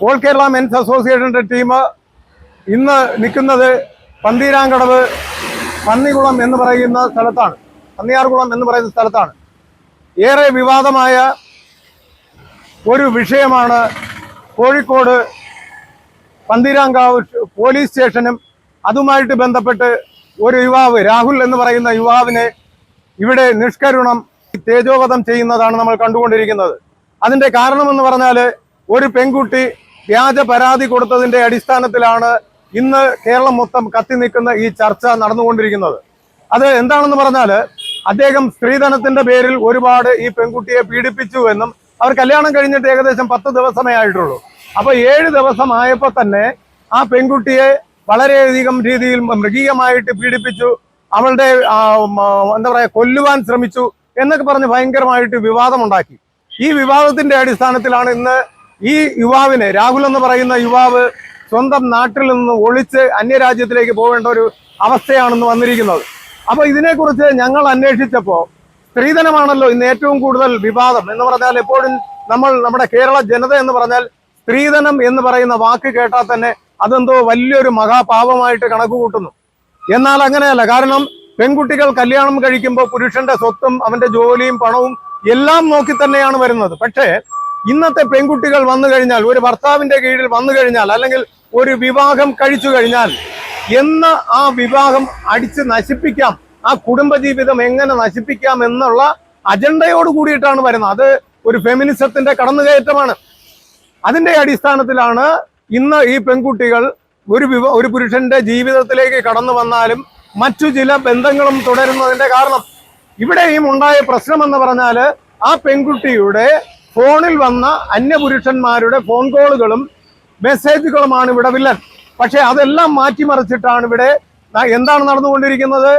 All Kerala men's അസോസിയേഷന്റെ team ഇന്ന് നിൽക്കുന്നത് പന്തീരാങ്കടവ് പന്നികുളം എന്ന് പറയുന്ന സ്ഥലത്താണ്, പന്നിയാർകുളം എന്ന് പറയുന്ന സ്ഥലത്താണ്. ഏറെ വിവാദമായ ഒരു വിഷയമാണ് കോഴിക്കോട് പന്തീരാങ്കാവ് പോലീസ് സ്റ്റേഷനും അതുമായിട്ട് ബന്ധപ്പെട്ട് ഒരു യുവാവ്, രാഹുൽ എന്ന് പറയുന്ന യുവാവിനെ ഇവിടെ നിഷ്കരുണം തേജോവധം ചെയ്യുന്നതാണ് നമ്മൾ കണ്ടുകൊണ്ടിരിക്കുന്നത്. അതിന്റെ കാരണമെന്ന് പറഞ്ഞാൽ ഒരു പെൺകുട്ടി വ്യാജ പരാതി കൊടുത്തതിന്റെ അടിസ്ഥാനത്തിലാണ് ഇന്ന് കേരളം മൊത്തം കത്തി നിൽക്കുന്ന ഈ ചർച്ച നടന്നുകൊണ്ടിരിക്കുന്നത്. അത് എന്താണെന്ന് പറഞ്ഞാൽ അദ്ദേഹം സ്ത്രീധനത്തിന്റെ പേരിൽ ഒരുപാട് ഈ പെൺകുട്ടിയെ പീഡിപ്പിച്ചു എന്നും അവർ കല്യാണം കഴിഞ്ഞിട്ട് ഏകദേശം 10 ദിവസമേ ആയിട്ടുള്ളൂ. അപ്പൊ 7 ദിവസമായപ്പോൾ തന്നെ ആ പെൺകുട്ടിയെ വളരെയധികം രീതിയിൽ മൃഗീയമായിട്ട് പീഡിപ്പിച്ചു, അവളുടെ എന്താ പറയാ കൊല്ലുവാൻ ശ്രമിച്ചു എന്നൊക്കെ പറഞ്ഞ് ഭയങ്കരമായിട്ട് വിവാദമുണ്ടാക്കി. ഈ വിവാദത്തിന്റെ അടിസ്ഥാനത്തിലാണ് ഇന്ന് ഈ യുവാവിനെ, രാഹുൽ എന്ന് പറയുന്ന യുവാവ് സ്വന്തം നാട്ടിൽ നിന്ന് ഒളിച്ച് അന്യരാജ്യത്തിലേക്ക് പോകേണ്ട ഒരു അവസ്ഥയാണെന്ന് വന്നിരിക്കുന്നത്. അപ്പൊ ഇതിനെക്കുറിച്ച് ഞങ്ങൾ അന്വേഷിച്ചപ്പോൾ സ്ത്രീധനമാണല്ലോ ഇന്ന് ഏറ്റവും കൂടുതൽ വിവാദം എന്ന് പറഞ്ഞാൽ, എപ്പോഴും നമ്മുടെ കേരള ജനത എന്ന് പറഞ്ഞാൽ സ്ത്രീധനം എന്ന് പറയുന്ന വാക്ക് കേട്ടാൽ തന്നെ അതെന്തോ വലിയൊരു മഹാപാപമായിട്ട് കണക്ക് കൂട്ടുന്നു. എന്നാൽ അങ്ങനെയല്ല. കാരണം പെൺകുട്ടികൾ കല്യാണം കഴിക്കുമ്പോൾ പുരുഷന്റെ സ്വത്തും അവന്റെ ജോലിയും പണവും എല്ലാം നോക്കി തന്നെയാണ് വരുന്നത്. പക്ഷേ ഇന്നത്തെ പെൺകുട്ടികൾ വന്നു കഴിഞ്ഞാൽ, ഒരു ഭർത്താവിന്റെ കീഴിൽ വന്നു കഴിഞ്ഞാൽ, അല്ലെങ്കിൽ ഒരു വിവാഹം കഴിച്ചു കഴിഞ്ഞാൽ ആ വിവാഹം അടിച്ച് നശിപ്പിക്കാം, ആ കുടുംബജീവിതം എങ്ങനെ നശിപ്പിക്കാം എന്നുള്ള അജണ്ടയോട് കൂടിയിട്ടാണ് വരുന്നത്. അത് ഒരു ഫെമിനിസത്തിന്റെ കടന്നുകയറ്റമാണ്. അതിന്റെ അടിസ്ഥാനത്തിലാണ് ഇന്ന് ഈ പെൺകുട്ടികൾ ഒരു പുരുഷന്റെ ജീവിതത്തിലേക്ക് കടന്നു വന്നാലും മറ്റു ചില ബന്ധങ്ങളും തുടരുന്നതിന്റെ കാരണം. ഇവിടെയും ഉണ്ടായ പ്രശ്നമെന്ന് പറഞ്ഞാൽ ആ പെൺകുട്ടിയുടെ ഫോണിൽ വന്ന അന്യപുരുഷന്മാരുടെ ഫോൺ കോളുകളും മെസ്സേജുകളുമാണ് ഇവിടെ വില്ലൻ. പക്ഷെ അതെല്ലാം മാറ്റിമറിച്ചിട്ടാണ് ഇവിടെ എന്താണ് നടന്നുകൊണ്ടിരിക്കുന്നത്?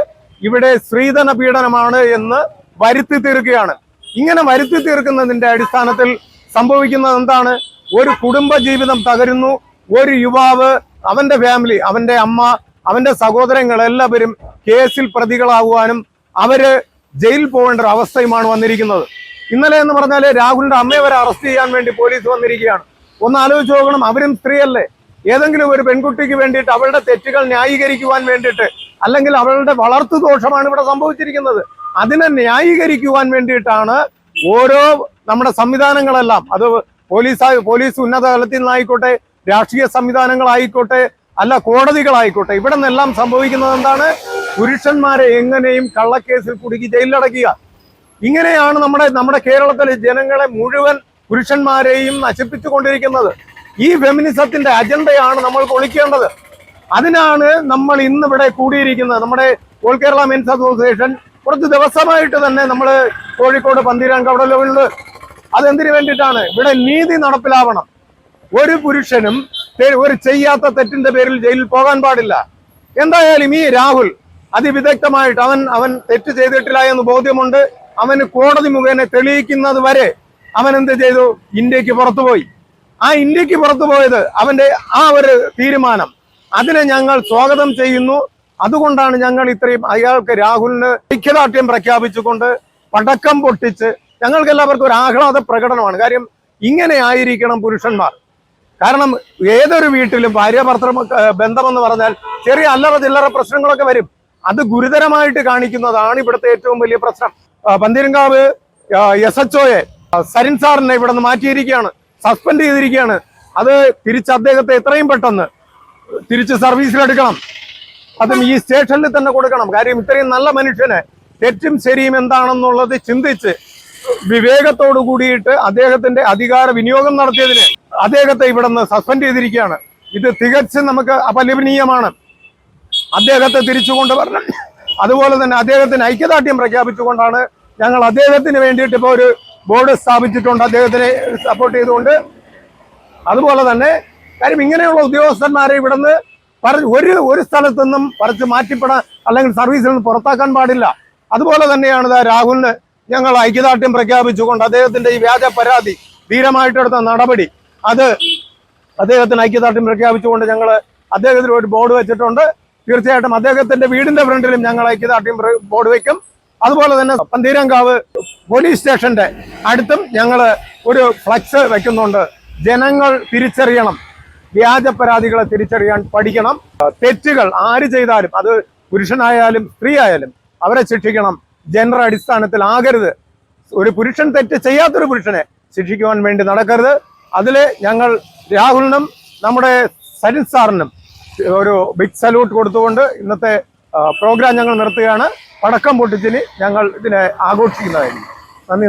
ഇവിടെ സ്ത്രീധന പീഡനമാണ് എന്ന് വരുത്തി തീർക്കുകയാണ്. ഇങ്ങനെ വരുത്തി തീർക്കുന്നതിന്റെ അടിസ്ഥാനത്തിൽ സംഭവിക്കുന്നത് എന്താണ്? ഒരു കുടുംബ ജീവിതം തകരുന്നു. ഒരു യുവാവ്, അവന്റെ ഫാമിലി, അവന്റെ അമ്മ, അവന്റെ സഹോദരങ്ങൾ എല്ലാവരും കേസിൽ പ്രതികളാകുവാനും അവര് ജയിലിൽ പോകേണ്ട ഒരു അവസ്ഥയുമാണ് വന്നിരിക്കുന്നത്. ഇന്നലെ എന്ന് പറഞ്ഞാല് രാഹുലിന്റെ അമ്മയെ വരെ അറസ്റ്റ് ചെയ്യാൻ വേണ്ടി പോലീസ് വന്നിരിക്കുകയാണ്. ഒന്ന് ആലോചിച്ച് നോക്കണം. അവരും സ്ത്രീയല്ലേ? ഏതെങ്കിലും ഒരു പെൺകുട്ടിക്ക് വേണ്ടിയിട്ട് അവളുടെ തെറ്റുകൾ ന്യായീകരിക്കുവാൻ വേണ്ടിയിട്ട്, അല്ലെങ്കിൽ അവളുടെ വളർത്തു ദോഷമാണ് ഇവിടെ സംഭവിച്ചിരിക്കുന്നത്, അതിനെ ന്യായീകരിക്കുവാൻ വേണ്ടിയിട്ടാണ് ഓരോ നമ്മുടെ സംവിധാനങ്ങളെല്ലാം, അത് പോലീസ് ഉന്നത തലത്തിൽ നിന്നായിക്കോട്ടെ, രാഷ്ട്രീയ സംവിധാനങ്ങളായിക്കോട്ടെ, അല്ല കോടതികളായിക്കോട്ടെ, ഇവിടെ നിന്നെല്ലാം സംഭവിക്കുന്നത് എന്താണ്? പുരുഷന്മാരെ എങ്ങനെയും കള്ളക്കേസിൽ കുടുക്കി ജയിലിലടക്കുക. ഇങ്ങനെയാണ് നമ്മുടെ കേരളത്തിലെ ജനങ്ങളെ മുഴുവൻ പുരുഷന്മാരെയും നശിപ്പിച്ചുകൊണ്ടിരിക്കുന്നത്. ഈ ഫെമിനിസത്തിന്റെ അജണ്ടയാണ് നമ്മൾ പൊളിക്കേണ്ടത്. അതിനാണ് നമ്മൾ ഇന്നിവിടെ കൂടിയിരിക്കുന്നത്. നമ്മുടെ ഓൾ കേരള മെൻസ് അസോസിയേഷൻ കുറച്ച് ദിവസമായിട്ട് തന്നെ നമ്മൾ കോഴിക്കോട് പന്തീരാങ്കടവിലുണ്ട്. അതെന്തിനു വേണ്ടിയിട്ടാണ്? ഇവിടെ നീതി നടപ്പിലാവണം. ഒരു പുരുഷനും ഒരു ചെയ്യാത്ത തെറ്റിന്റെ പേരിൽ ജയിലിൽ പോകാൻ പാടില്ല. എന്തായാലും ഈ രാഹുൽ അതിവിദഗ്ധമായിട്ട് അവൻ തെറ്റ് ചെയ്തിട്ടില്ല എന്ന് ബോധ്യമുണ്ട്. അവന് കോടതി മുഖേന തെളിയിക്കുന്നത് വരെ അവൻ എന്ത് ചെയ്തു? ഇന്ത്യക്ക് പുറത്തുപോയി. ആ ഇന്ത്യക്ക് പുറത്തു പോയത് അവന്റെ ആ ഒരു തീരുമാനം, അതിനെ ഞങ്ങൾ സ്വാഗതം ചെയ്യുന്നു. അതുകൊണ്ടാണ് ഞങ്ങൾ ഇത്രയും അയാൾക്ക്, രാഹുലിന് ഐക്യദാർഢ്യം പ്രഖ്യാപിച്ചുകൊണ്ട് പടക്കം പൊട്ടിച്ച് ഞങ്ങൾക്ക് എല്ലാവർക്കും ഒരു ആഹ്ലാദ പ്രകടനമാണ്. കാര്യം ഇങ്ങനെ ആയിരിക്കണം പുരുഷന്മാർ. കാരണം ഏതൊരു വീട്ടിലും ഭാര്യ ഭർത്തൃ ബന്ധമെന്ന് പറഞ്ഞാൽ ചെറിയ അല്ലറ ചില്ലറ പ്രശ്നങ്ങളൊക്കെ വരും. അത് ഗുരുതരമായിട്ട് കാണിക്കുന്നതാണ് ഇവിടുത്തെ ഏറ്റവും വലിയ പ്രശ്നം. പന്തീരങ്കാവ് SHOയെ സരിൻ സാറിനെ ഇവിടെ നിന്ന് മാറ്റിയിരിക്കുകയാണ്, സസ്പെൻഡ് ചെയ്തിരിക്കുകയാണ്. അത് തിരിച്ച് അദ്ദേഹത്തെ എത്രയും പെട്ടെന്ന് തിരിച്ച് സർവീസിലെടുക്കണം. അതും ഈ സ്റ്റേഷനിൽ തന്നെ കൊടുക്കണം. കാര്യം ഇത്രയും നല്ല മനുഷ്യനെ തെറ്റും ശരിയും എന്താണെന്നുള്ളത് ചിന്തിച്ച് വിവേകത്തോടു കൂടിയിട്ട് അദ്ദേഹത്തിന്റെ അധികാര വിനിയോഗം നടത്തിയതിന് അദ്ദേഹത്തെ ഇവിടെ നിന്ന് സസ്പെൻഡ് ചെയ്തിരിക്കുകയാണ്. ഇത് തികച്ചും നമുക്ക് അപലപനീയമാണ്. അദ്ദേഹത്തെ തിരിച്ചു കൊണ്ടുവരണം. അതുപോലെ തന്നെ അദ്ദേഹത്തിന് ഐക്യദാർഢ്യം പ്രഖ്യാപിച്ചുകൊണ്ടാണ് ഞങ്ങൾ അദ്ദേഹത്തിന് വേണ്ടിയിട്ട് ഇപ്പോൾ ഒരു ബോർഡ് സ്ഥാപിച്ചിട്ടുണ്ട്, അദ്ദേഹത്തിനെ സപ്പോർട്ട് ചെയ്തുകൊണ്ട്. അതുപോലെ തന്നെ കാര്യം ഇങ്ങനെയുള്ള ഉദ്യോഗസ്ഥന്മാരെ ഇവിടുന്ന് ഒരു സ്ഥലത്തു നിന്നും പറിച്ച് മാറ്റിപ്പെടാൻ അല്ലെങ്കിൽ സർവീസിൽ നിന്ന് പുറത്താക്കാൻ പാടില്ല. അതുപോലെ തന്നെയാണ് രാഹുലിന് ഞങ്ങൾ ഐക്യദാർഢ്യം പ്രഖ്യാപിച്ചുകൊണ്ട് അദ്ദേഹത്തിന്റെ ഈ വ്യാജ പരാതി ധീരമായിട്ടെടുത്ത നടപടി, അത് അദ്ദേഹത്തിന് ഐക്യദാർഢ്യം പ്രഖ്യാപിച്ചുകൊണ്ട് ഞങ്ങൾ അദ്ദേഹത്തിന് ഒരു ബോർഡ് വെച്ചിട്ടുണ്ട്. തീർച്ചയായിട്ടും അദ്ദേഹത്തിന്റെ വീടിന്റെ ഫ്രണ്ടിലും ഞങ്ങൾ ഐക്യദാർഢ്യം ബോർഡ് വയ്ക്കും. അതുപോലെ തന്നെ പന്തീരങ്കാവ് പോലീസ് സ്റ്റേഷന്റെ അടുത്തും ഞങ്ങൾ ഒരു ഫ്ലക്സ് വെക്കുന്നുണ്ട്. ജനങ്ങൾ തിരിച്ചറിയണം, വ്യാജ പരാതികളെ തിരിച്ചറിയാൻ പഠിക്കണം. തെറ്റുകൾ ആര് ചെയ്താലും, അത് പുരുഷനായാലും സ്ത്രീ ആയാലും, അവരെ ശിക്ഷിക്കണം. ജെൻഡർ അടിസ്ഥാനത്തിൽ ആകരുത്. ഒരു പുരുഷൻ തെറ്റ് ചെയ്യാത്തൊരു പുരുഷനെ ശിക്ഷിക്കുവാൻ വേണ്ടി നടക്കരുത്. അതിൽ ഞങ്ങൾ രാഹുലിനും നമ്മുടെ സരിൻ സാറിനും ഒരു ബിഗ് സല്യൂട്ട് കൊടുത്തുകൊണ്ട് ഇന്നത്തെ പ്രോഗ്രാം ഞങ്ങൾ നിർത്തുകയാണ്. പടക്കം പൊട്ടിച്ചിന് ഞങ്ങൾ ഇതിനെ ആഘോഷിക്കുന്നതായിരിക്കും. നന്ദി.